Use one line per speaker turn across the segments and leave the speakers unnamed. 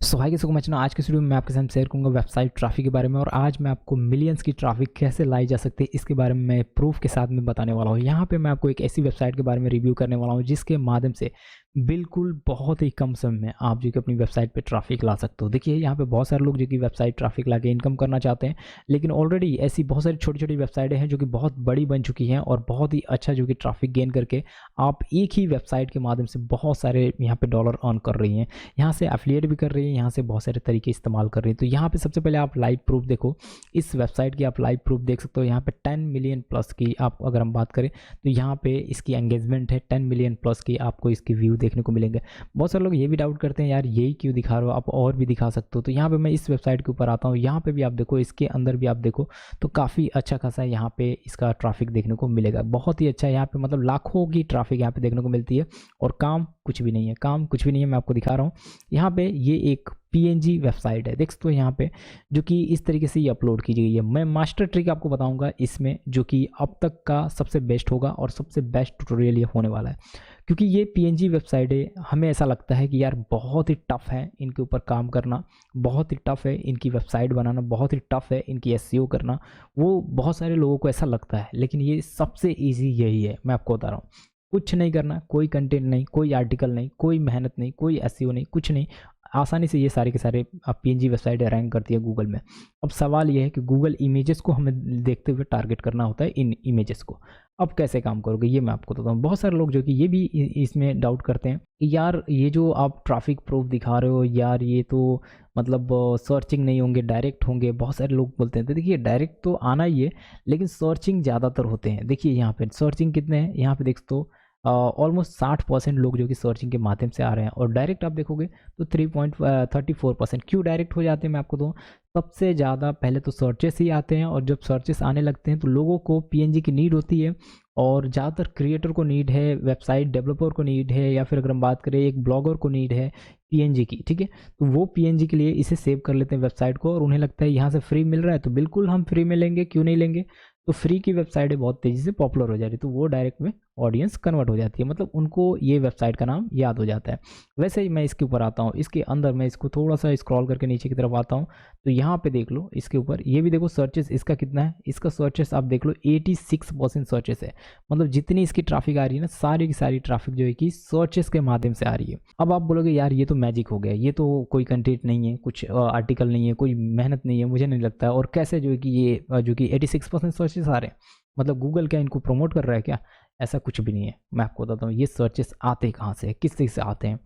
सो हाय कैसे मचना आज के वीडियो में मैं आपके साथ शेयर करूंगा वेबसाइट ट्रैफिक के बारे में। और आज मैं आपको मिलियंस की ट्रैफिक कैसे लाई जा सकती है इसके बारे में मैं प्रूफ के साथ में बताने वाला हूँ। यहाँ पे मैं आपको एक ऐसी वेबसाइट के बारे में रिव्यू करने वाला हूँ जिसके माध्यम से बिल्कुल बहुत ही कम समय में आप जो कि अपनी वेबसाइट पे ट्रैफिक ला सकते हो। देखिए यहाँ पे बहुत सारे लोग जो कि वेबसाइट ट्रैफिक ला के इनकम करना चाहते हैं, लेकिन ऑलरेडी ऐसी बहुत सारी छोटी छोटी वेबसाइटें हैं जो कि बहुत बड़ी बन चुकी हैं और बहुत ही अच्छा जो कि ट्रैफिक गेन करके आप एक ही वेबसाइट के माध्यम से बहुत सारे यहाँ पे डॉलर अर्न कर रही हैं। यहाँ से एफिलिएट भी कर रही है, यहाँ से बहुत सारे तरीके इस्तेमाल कर रही है। तो यहाँ पे सबसे पहले आप लाइव प्रूफ देखो, इस वेबसाइट की आप लाइव प्रूफ देख सकते हो। यहाँ पे 10 मिलियन प्लस की आप अगर हम बात करें तो यहाँ पे इसकी एंगेजमेंट है 10 मिलियन प्लस की, आपको इसकी व्यू देखने को मिलेंगे। बहुत सारे लोग ये भी डाउट करते हैं यार यही क्यों दिखा रहे हो, आप और भी दिखा सकते हो। तो यहाँ पे मैं इस वेबसाइट के ऊपर आता हूँ, यहाँ पे भी आप देखो, इसके अंदर भी आप देखो तो काफ़ी अच्छा खासा यहाँ पे इसका ट्रैफिक देखने को मिलेगा। बहुत ही अच्छा यहाँ पे मतलब लाखों की ट्रैफिक यहाँ पे देखने को मिलती है और काम कुछ भी नहीं है, काम कुछ भी नहीं है। मैं आपको दिखा रहा हूँ, यहाँ पे ये एक पीएनजी वेबसाइट है, देख सकते हो यहाँ पे जो कि इस तरीके से ये अपलोड की गई है। मैं मास्टर ट्रिक आपको बताऊंगा इसमें जो कि अब तक का सबसे बेस्ट होगा और सबसे बेस्ट ट्यूटोरियल ये होने वाला है, क्योंकि ये पीएनजी वेबसाइटें हमें ऐसा लगता है कि यार बहुत ही टफ है इनके ऊपर काम करना, बहुत ही टफ है इनकी वेबसाइट बनाना, बहुत ही टफ है इनकी एसईओ करना। वो बहुत सारे लोगों को ऐसा लगता है, लेकिन ये सबसे ईजी यही है। मैं आपको बता रहा हूँ, कुछ नहीं करना, कोई कंटेंट नहीं, कोई आर्टिकल नहीं, कोई मेहनत नहीं, कोई एसईओ नहीं, कुछ नहीं, आसानी से ये सारे के सारे पीएनजी वेबसाइट रैंक करती है गूगल में। अब सवाल ये है कि गूगल इमेजेस को हमें देखते हुए टारगेट करना होता है, इन इमेजेस को। अब कैसे काम करोगे ये मैं आपको बताता हूँ। बहुत सारे लोग जो कि ये भी इसमें डाउट करते हैं कि यार ये जो आप ट्रैफिक प्रूफ दिखा रहे हो यार ये तो मतलब सर्चिंग नहीं होंगे, डायरेक्ट होंगे। बहुत सारे लोग बोलते हैं, तो देखिए डायरेक्ट तो आना ही है, लेकिन सर्चिंग ज़्यादातर होते हैं। देखिए यहाँ पे सर्चिंग कितने हैं, यहाँ पे देख तो ऑलमोस्ट 60% लोग जो कि सर्चिंग के माध्यम से आ रहे हैं, और डायरेक्ट आप देखोगे तो 3.34%। क्यों डायरेक्ट हो जाते हैं मैं आपको दूँ, सबसे ज़्यादा पहले तो सर्चेस ही आते हैं, और जब सर्चेस आने लगते हैं तो लोगों को पीएनजी की नीड होती है, और ज़्यादातर क्रिएटर को नीड है, वेबसाइट डेवलपर को नीड है, या फिर अगर हम बात करें एक ब्लॉगर को नीड है पीएनजी की, ठीक है। तो वो पीएनजी के लिए इसे सेव कर लेते हैं वेबसाइट को, और उन्हें लगता है यहाँ से फ्री मिल रहा है तो बिल्कुल हम फ्री में लेंगे, क्यों नहीं लेंगे। तो फ्री की वेबसाइटें बहुत तेज़ी से पॉपुलर हो जा रही है, तो वो डायरेक्ट में ऑडियंस कन्वर्ट हो जाती है, मतलब उनको ये वेबसाइट का नाम याद हो जाता है। वैसे ही मैं इसके ऊपर आता हूँ, इसके अंदर मैं इसको थोड़ा सा स्क्रॉल करके नीचे की तरफ आता हूँ, तो यहाँ पे देख लो इसके ऊपर ये भी देखो सर्चेस इसका कितना है। इसका सर्चेस आप देख लो 86% सर्चेस है, मतलब जितनी इसकी ट्रैफिक आ रही है ना, सारी की सारी ट्रैफिक जो है कि सर्चेस के माध्यम से आ रही है। अब आप बोलोगे यार ये तो मैजिक हो गया, ये तो कोई कंटेंट नहीं है, कुछ आर्टिकल नहीं है, कोई मेहनत नहीं है, मुझे नहीं लगता है। और कैसे जो है कि ये जो कि 86% सर्चेस आ रहे हैं, मतलब गूगल क्या इनको प्रमोट कर रहा है क्या? ऐसा कुछ भी नहीं है। मैं आपको बताता हूँ ये सर्चेस आते कहाँ से, किस चीज़ से आते हैं।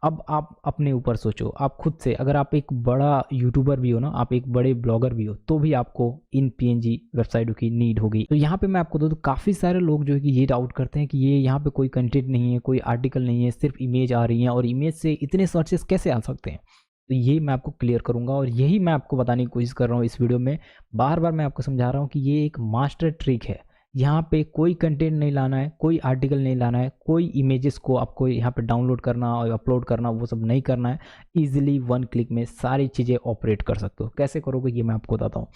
अब आप अपने ऊपर सोचो, आप खुद से, अगर आप एक बड़ा यूट्यूबर भी हो ना, आप एक बड़े ब्लॉगर भी हो, तो भी आपको इन पीएनजी वेबसाइटों की नीड होगी। तो यहाँ पे मैं आपको दो, तो काफ़ी सारे लोग जो है कि ये डाउट करते हैं कि ये यहाँ पे कोई कंटेंट नहीं है, कोई आर्टिकल नहीं है, सिर्फ इमेज आ रही है, और इमेज से इतने सर्चेस कैसे आ सकते हैं। तो ये मैं आपको क्लियर करूंगा, और यही मैं आपको बताने की कोशिश कर रहा हूँ इस वीडियो में। बार बार मैं आपको समझा रहा हूँ कि ये एक मास्टर ट्रिक है। यहाँ पे कोई कंटेंट नहीं लाना है, कोई आर्टिकल नहीं लाना है, कोई इमेजेस को आपको यहाँ पे डाउनलोड करना और अपलोड करना, वो सब नहीं करना है। इजीली 1 क्लिक में सारी चीज़ें ऑपरेट कर सकते हो। कैसे करोगे ये मैं आपको बताता हूँ।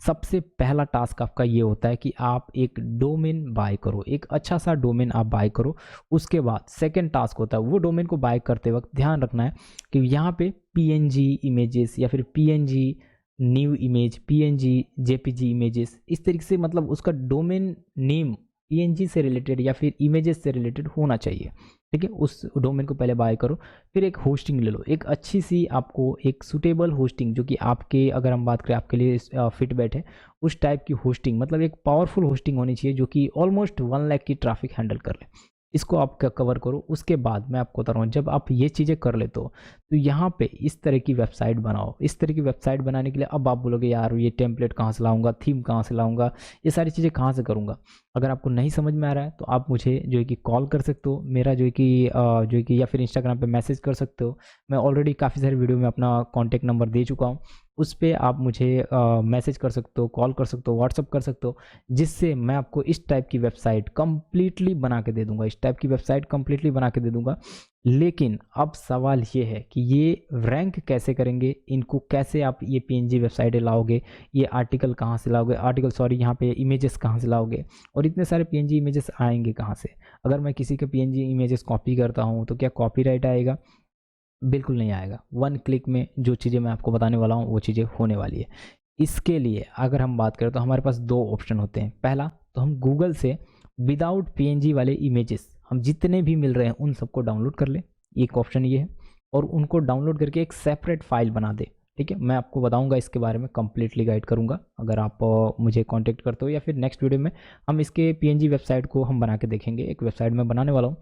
सबसे पहला टास्क आपका ये होता है कि आप एक डोमेन बाय करो, एक अच्छा सा डोमेन आप बाय करो। उसके बाद सेकंड टास्क होता है, वो डोमेन को बाय करते वक्त ध्यान रखना है कि यहाँ पे पीएनजी इमेजेस या फिर PNG new image, PNG JPG images, इस तरीके से मतलब उसका डोमेन नेम पीएनजी से रिलेटेड या फिर इमेजेस से रिलेटेड होना चाहिए, ठीक है। उस डोमेन को पहले बाय करो, फिर एक होस्टिंग ले लो, एक अच्छी सी आपको एक सुटेबल होस्टिंग जो कि आपके, अगर हम बात करें आपके लिए फिट बैठे, उस टाइप की होस्टिंग, मतलब एक पावरफुल होस्टिंग होनी चाहिए जो कि ऑलमोस्ट 1 लाख की ट्रैफिक हैंडल कर ले। इसको आप कवर करो। उसके बाद मैं आपको बता रहा हूँ, जब आप ये चीज़ें कर लेते हो तो यहाँ पे इस तरह की वेबसाइट बनाओ। इस तरह की वेबसाइट बनाने के लिए अब आप बोलोगे यार ये टेम्पलेट कहाँ से लाऊंगा, थीम कहाँ से लाऊंगा, ये सारी चीज़ें कहाँ से करूँगा। अगर आपको नहीं समझ में आ रहा है तो आप मुझे जो है कि कॉल कर सकते हो, मेरा जो है कि या फिर इंस्टाग्राम पे मैसेज कर सकते हो। मैं ऑलरेडी काफ़ी सारे वीडियो में अपना कॉन्टैक्ट नंबर दे चुका हूँ, उस पर आप मुझे मैसेज कर सकते हो, कॉल कर सकते हो, व्हाट्सअप कर सकते हो, जिससे मैं आपको इस टाइप की वेबसाइट कंप्लीटली बना के दे दूंगा, इस टाइप की वेबसाइट कंप्लीटली बना के दे दूंगा। लेकिन अब सवाल ये है कि ये रैंक कैसे करेंगे, इनको कैसे आप ये पीएनजी वेबसाइटें लाओगे, ये आर्टिकल कहाँ से लाओगे, आर्टिकल सॉरी यहाँ पे इमेजेस कहाँ से लाओगे, और इतने सारे पीएनजी इमेजेस आएंगे कहाँ से। अगर मैं किसी के पीएनजी इमेजेस कॉपी करता हूँ तो क्या कॉपीराइट आएगा? बिल्कुल नहीं आएगा। 1 क्लिक में जो चीज़ें मैं आपको बताने वाला हूँ वो चीज़ें होने वाली है। इसके लिए अगर हम बात करें तो हमारे पास 2 ऑप्शन होते हैं। पहला तो हम गूगल से विदाउट पीएनजी वाले इमेजेस हम जितने भी मिल रहे हैं उन सबको डाउनलोड कर लें, एक ऑप्शन ये है। और उनको डाउनलोड करके एक सेपरेट फ़ाइल बना दें, ठीक है। मैं आपको बताऊंगा इसके बारे में, कंप्लीटली गाइड करूंगा अगर आप मुझे कांटेक्ट करते हो, या फिर नेक्स्ट वीडियो में हम इसके पीएनजी वेबसाइट को हम बना के देखेंगे। एक वेबसाइट में बनाने वाला हूँ।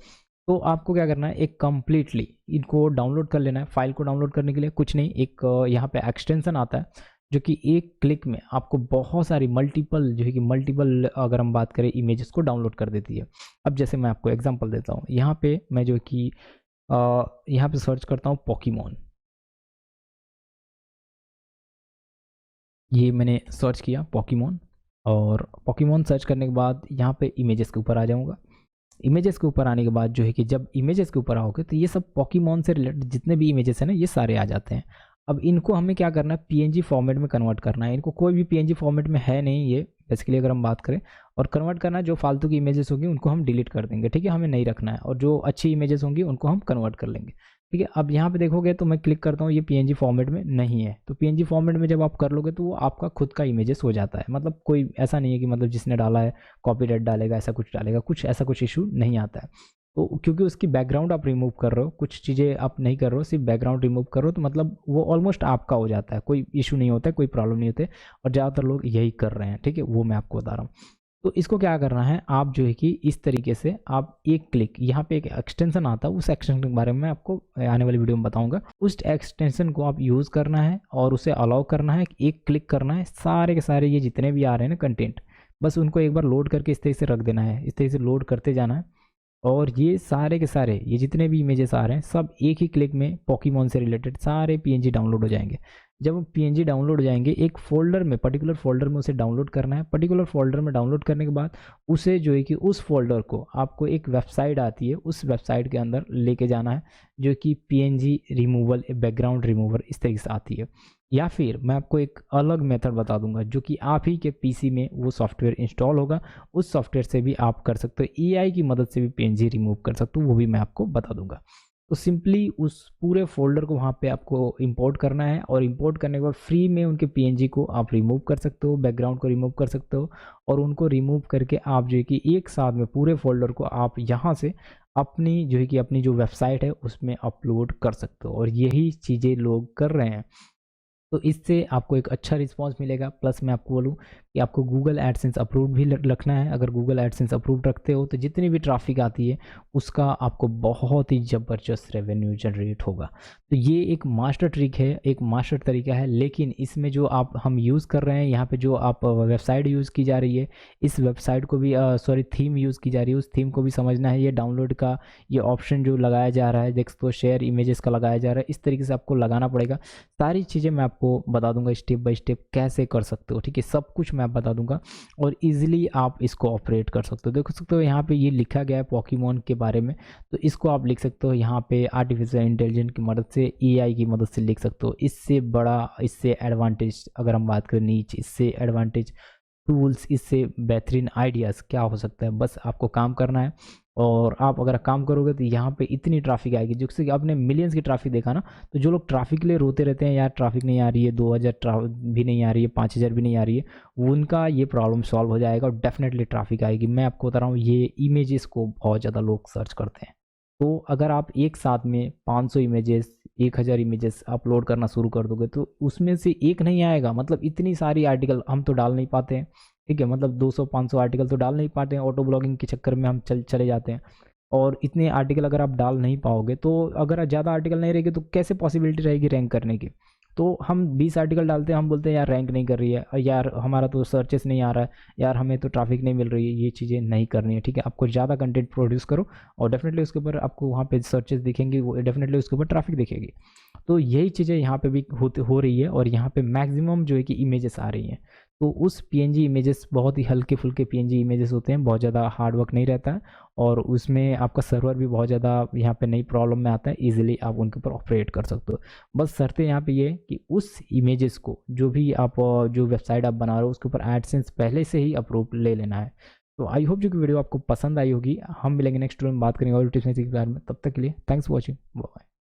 तो आपको क्या करना है, एक कम्प्लीटली इनको डाउनलोड कर लेना है। फाइल को डाउनलोड करने के लिए कुछ नहीं, एक यहाँ पे एक्सटेंशन आता है जो कि एक क्लिक में आपको बहुत सारी मल्टीपल जो है कि मल्टीपल अगर हम बात करें इमेजेस को डाउनलोड कर देती है। अब जैसे मैं आपको एग्जांपल देता हूँ, यहाँ पे मैं जो कि यहाँ पे सर्च करता हूँ पोकेमॉन। ये मैंने सर्च किया पोकेमॉन, और पोकेमॉन सर्च करने के बाद यहाँ पे इमेजेस के ऊपर आ जाऊँगा। इमेजेस के ऊपर आने के बाद जो है कि जब इमेजेस के ऊपर आओगे तो ये सब पोकेमॉन से रिलेटेड जितने भी इमेजेस हैं ना ये सारे आ जाते हैं। अब इनको हमें क्या करना है, पीएनजी फॉर्मेट में कन्वर्ट करना है। इनको कोई भी पीएनजी फॉर्मेट में है नहीं ये बेसिकली अगर हम बात करें, और कन्वर्ट करना है। जो फालतू की इमेजेस होंगी उनको हम डिलीट कर देंगे, ठीक है, हमें नहीं रखना है। और जो अच्छी इमेजेस होंगी उनको हम कन्वर्ट कर लेंगे, ठीक है। अब यहाँ पे देखोगे तो मैं क्लिक करता हूँ, ये पीएनजी फॉर्मेट में नहीं है। तो पीएनजी फॉर्मेट में जब आप कर लोगे तो वो आपका खुद का इमेजेस हो जाता है। मतलब कोई ऐसा नहीं है कि मतलब जिसने डाला है कॉपीराइट डालेगा, ऐसा कुछ डालेगा, कुछ ऐसा कुछ इशू नहीं आता है। तो क्योंकि उसकी बैकग्राउंड आप रिमूव कर रहे हो, कुछ चीज़ें आप नहीं कर रहे हो, सिर्फ बैकग्राउंड रिमूव कर रहे हो, तो मतलब वो ऑलमोस्ट आपका हो जाता है। कोई इशू नहीं होता है, कोई प्रॉब्लम नहीं होती है। और ज़्यादातर लोग यही कर रहे हैं, ठीक है, वो मैं आपको बता रहा हूँ। तो इसको क्या करना है, आप जो है कि इस तरीके से आप एक क्लिक, यहाँ पे एक एक्सटेंशन आता है, उस एक्सटेंशन के बारे में मैं आपको आने वाली वीडियो में बताऊंगा। उस एक्सटेंशन को आप यूज़ करना है और उसे अलाउ करना है, एक क्लिक करना है। सारे के सारे ये जितने भी आ रहे हैं ना कंटेंट, बस उनको एक बार लोड करके इस तरीके से रख देना है, इस तरीके से लोड करते जाना है। और ये सारे के सारे ये जितने भी इमेजेस आ रहे हैं सब एक ही क्लिक में पोकेमॉन से रिलेटेड सारे पीएनजी डाउनलोड हो जाएंगे। जब पीएनजी डाउनलोड हो जाएंगे, एक फोल्डर में, पर्टिकुलर फोल्डर में उसे डाउनलोड करना है। पर्टिकुलर फोल्डर में डाउनलोड करने के बाद उसे जो है कि उस फोल्डर को आपको एक वेबसाइट आती है, उस वेबसाइट के अंदर लेके जाना है, जो कि पीएनजी रिमूवल, बैकग्राउंड रिमूवर इस तरीके से आती है। या फिर मैं आपको एक अलग मेथड बता दूंगा जो कि आप ही के पीसी में वो सॉफ्टवेयर इंस्टॉल होगा, उस सॉफ्टवेयर से भी आप कर सकते हो। एआई की मदद से भी पीएनजी रिमूव कर सकते हो, वो भी मैं आपको बता दूंगा। तो सिंपली उस पूरे फोल्डर को वहाँ पे आपको इंपोर्ट करना है, और इंपोर्ट करने के बाद फ्री में उनके पीएनजी को आप रिमूव कर सकते हो, बैकग्राउंड को रिमूव कर सकते हो। और उनको रिमूव करके आप जो है कि एक साथ में पूरे फोल्डर को आप यहाँ से अपनी जो है कि अपनी जो वेबसाइट है उसमें अपलोड कर सकते हो। और यही चीज़ें लोग कर रहे हैं। तो इससे आपको एक अच्छा रिस्पांस मिलेगा। प्लस मैं आपको बोलूँ कि आपको गूगल एडसेंस अप्रूव्ड भी रखना है। अगर गूगल एडसेंस अप्रूव्ड रखते हो तो जितनी भी ट्रैफिक आती है उसका आपको बहुत ही ज़बरदस्त रेवेन्यू जनरेट होगा। तो ये एक मास्टर ट्रिक है, एक मास्टर तरीका है। लेकिन इसमें जो आप हम यूज़ कर रहे हैं, यहाँ पे जो आप वेबसाइट यूज़ की जा रही है, इस वेबसाइट को भी थीम यूज़ की जा रही है, उस थीम को भी समझना है। ये डाउनलोड का ये ऑप्शन जो लगाया जा रहा है, देख सकते हो, शेयर इमेजेस का लगाया जा रहा है, इस तरीके से आपको लगाना पड़ेगा। सारी चीज़ें मैं आपको बता दूंगा स्टेप बाय स्टेप कैसे कर सकते हो, ठीक है, सब कुछ मैं बता दूंगा। और इजीली आप इसको ऑपरेट कर सकते हो। देख सकते हो यहाँ पे ये लिखा गया है पोकेमॉन के बारे में, तो इसको आप लिख सकते हो यहाँ पे आर्टिफिशियल इंटेलिजेंस की मदद से, एआई की मदद से लिख सकते हो। इससे बड़ा, इससे एडवांटेज अगर हम बात करें नीच, इससे एडवांटेज टूल्स, इससे बेहतरीन आइडियाज़ क्या हो सकता है। बस आपको काम करना है, और आप अगर काम करोगे तो यहाँ पे इतनी ट्रैफिक आएगी, जिससे कि आपने मिलियंस की ट्रैफिक देखा ना। तो जो लोग ट्रैफिक के लिए रोते रहते हैं, यार ट्रैफिक नहीं आ रही है, 2000 भी नहीं आ रही है, 5000 भी नहीं आ रही है, उनका ये प्रॉब्लम सॉल्व हो जाएगा और डेफिनेटली ट्रैफिक आएगी। मैं आपको बता रहा हूँ, ये इमेजेस को बहुत ज़्यादा लोग सर्च करते हैं। तो अगर आप एक साथ में 500 इमेजेस, 1000 इमेजेस अपलोड करना शुरू कर दोगे तो उसमें से एक नहीं आएगा। मतलब इतनी सारी आर्टिकल हम तो डाल नहीं पाते हैं, ठीक है, मतलब 200-500 आर्टिकल तो डाल नहीं पाते हैं, ऑटो ब्लॉगिंग के चक्कर में हम चले जाते हैं। और इतने आर्टिकल अगर आप डाल नहीं पाओगे, तो अगर ज़्यादा आर्टिकल नहीं रहेगी तो कैसे पॉसिबिलिटी रहेगी रैंक करने की। तो हम 20 आर्टिकल डालते हैं, हम बोलते हैं यार रैंक नहीं कर रही है, यार हमारा तो सर्चेस नहीं आ रहा है, यार हमें तो ट्रैफिक नहीं मिल रही है। ये चीज़ें नहीं करनी है, ठीक है। आपको ज़्यादा कंटेंट प्रोड्यूस करो और डेफिनेटली उसके ऊपर आपको वहाँ पे सर्चेस दिखेंगे, वो डेफिनेटली उसके ऊपर ट्रैफिक दिखेगी। तो यही चीज़ें यहाँ पे भी हो रही है, और यहाँ पे मैक्सिमम जो है कि इमेजेस आ रही हैं। तो उस पीएनजी इमेजेस बहुत ही हल्के फुल्के पीएनजी इमेजेस होते हैं, बहुत ज़्यादा हार्ड वर्क नहीं रहता है, और उसमें आपका सर्वर भी बहुत ज़्यादा यहाँ पे नई प्रॉब्लम में आता है। इजीली आप उनके ऊपर ऑपरेट कर सकते हो। बस शर्तें यहाँ पे ये कि उस इमेजेस को जो भी आप जो वेबसाइट आप बना रहे हो उसके ऊपर एडसेंस पहले से ही अप्रूव ले लेना है। तो आई होप जो कि वीडियो आपको पसंद आई होगी। हम मिलेंगे नेक्स्ट वीडियो में, बात करेंगे और टिप्स के बारे में। तब तक के लिए थैंक्स फॉर वॉचिंग, बाय।